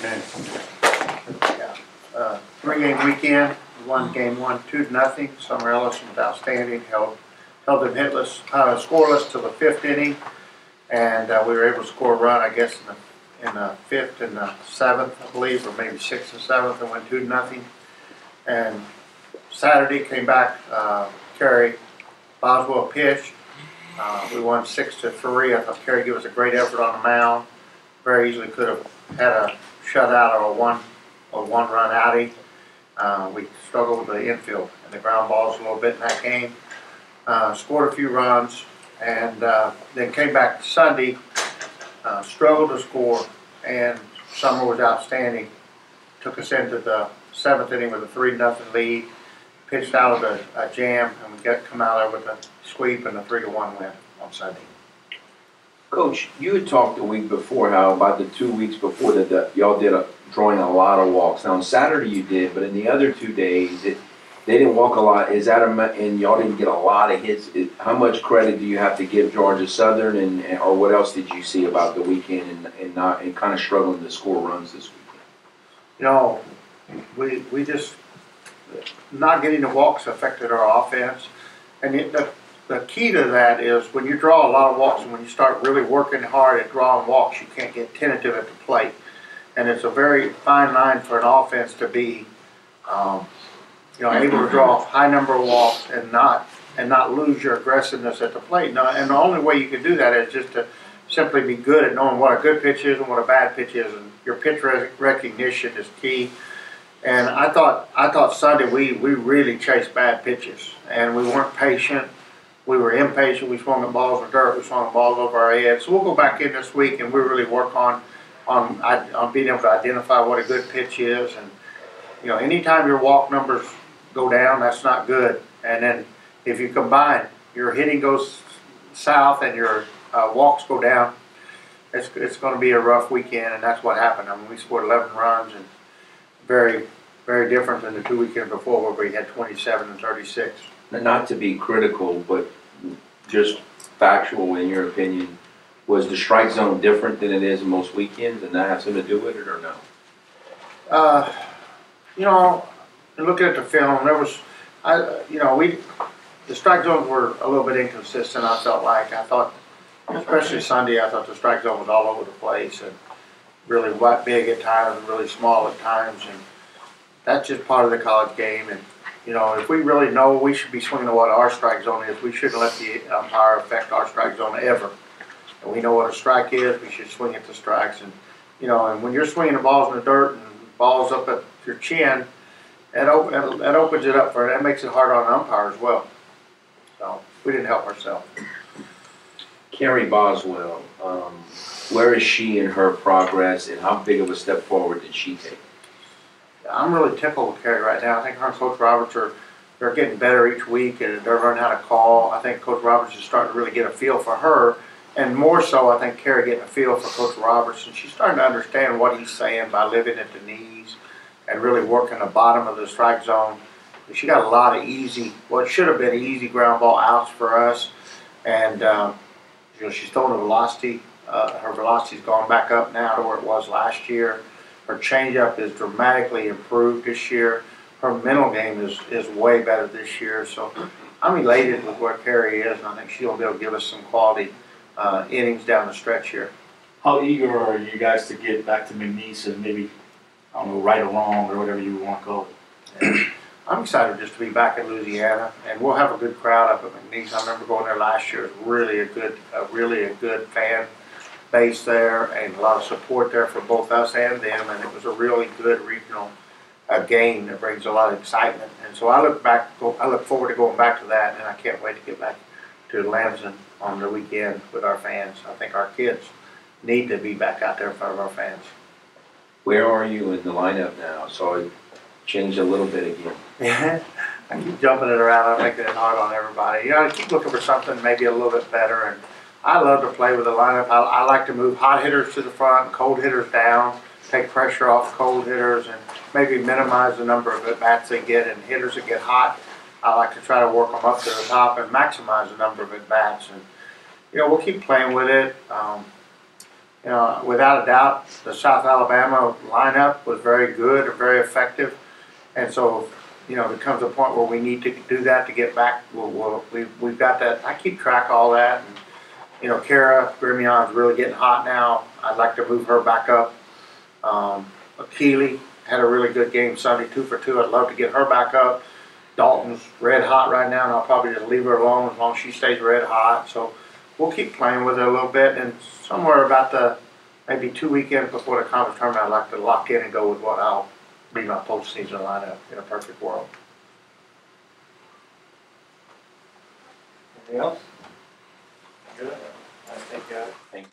Okay. Yeah. Three-game weekend. One game won 2-0. Summer Ellison was outstanding. Held them scoreless till the 5th inning, and we were able to score a run, I guess, in the 5th and the 7th, I believe, or maybe 6th and 7th, and went 2-0. And Saturday came back. Carrie Boswell pitched. We won 6-3. I thought Carrie gave us a great effort on the mound. Very easily could have had a shutout or a one-run outing. We struggled with the infield and the ground balls a little bit in that game. Scored a few runs, and then came back Sunday. Struggled to score, and Summer was outstanding. Took us into the 7th inning with a 3-0 lead. Pitched out of a jam, and we come out there with a sweep and a 3-1 win on Sunday. Coach, you had talked the week before how about the 2 weeks before that y'all did drawing a lot of walks. Now on Saturday you did, but in the other 2 days they didn't walk a lot. Is that and y'all didn't get a lot of hits? How much credit do you have to give Georgia Southern, and or what else did you see about the weekend and kind of struggling to score runs this weekend? You know, we just not getting the walks affected our offense, and the key to that is when you draw a lot of walks and when you start really working hard at drawing walks, you can't get tentative at the plate. And it's a very fine line for an offense to be, able to draw a high number of walks and not lose your aggressiveness at the plate. Now, and the only way you can do that is just to simply be good at knowing what a good pitch is and what a bad pitch is. And your pitch recognition is key. And I thought Sunday we really chased bad pitches, and we weren't patient. We were impatient. We swung at balls in dirt. We swung at balls over our heads. So we'll go back in this week and we really work on being able to identify what a good pitch is. And anytime your walk numbers go down, that's not good. And then if you combine, your hitting goes south and your walks go down, it's going to be a rough weekend. And that's what happened. I mean, we scored 11 runs, and very, very different than the 2 weekends before where we had 27 and 36. Not to be critical, but just factual in your opinion, was the strike zone different than it is in most weekends, and that have something to do with it, or no? Looking at the film, there was, the strike zones were a little bit inconsistent. I thought, especially Sunday, I thought the strike zone was all over the place and really big at times and really small at times, and that's just part of the college game. And if we really know we should be swinging to what our strike zone is, we shouldn't let the umpire affect our strike zone ever. And we know what a strike is, we should swing at the strikes. And and when you're swinging the balls in the dirt and balls up at your chin, that opens it up that makes it hard on an umpire as well. So we didn't help ourselves. Carrie Boswell, where is she in her progress, and how big of a step forward did she take? I'm really tickled with Carrie right now. I think her and Coach Roberts they're getting better each week, and they're learning how to call. I think Coach Roberts is starting to really get a feel for her, and more so, I think Carrie getting a feel for Coach Roberts, and she's starting to understand what he's saying by living at the knees and really working the bottom of the strike zone. She got a lot of what should have been easy ground ball outs for us, and she's throwing the velocity. Her velocity's gone back up now to where it was last year. Her changeup is dramatically improved this year. Her mental game is way better this year. So I'm elated with where Carrie is, and I think she'll be able to give us some quality innings down the stretch here. How eager are you guys to get back to Mcneese and maybe, I don't know, right or wrong or whatever you want to call it? I'm excited just to be back in Louisiana, and we'll have a good crowd up at Mcneese. I remember going there last year. It was really a good fan base there, and a lot of support there for both us and them, and it was a really good regional game that brings a lot of excitement. And so I look forward to going back to that, and I can't wait to get back to Lamson on the weekend with our fans. I think our kids need to be back out there in front of our fans. Where are you in the lineup now? So it changed a little bit again. Yeah, I keep jumping it around. I'm making it hard on everybody. I keep looking for something maybe a little bit better, and I love to play with the lineup. I like to move hot hitters to the front and cold hitters down, take pressure off cold hitters, and maybe minimize the number of at-bats they get. And hitters that get hot, I like to try to work them up to the top and maximize the number of at-bats. And we'll keep playing with it. You know, without a doubt, the South Alabama lineup was very good and very effective. And so, you know, there comes a point where we need to do that to get back. We've got that. I keep track of all that. And, you know, Kara Grimion's really getting hot now. I'd like to move her back up. Keely had a really good game Sunday, 2 for 2. I'd love to get her back up. Dalton's red hot right now, and I'll probably just leave her alone as long as she stays red hot. So we'll keep playing with her a little bit, and somewhere about the maybe 2 weekends before the conference tournament, I'd like to lock in and go with what I'll be my postseason lineup in a perfect world. Anything else? Good. I think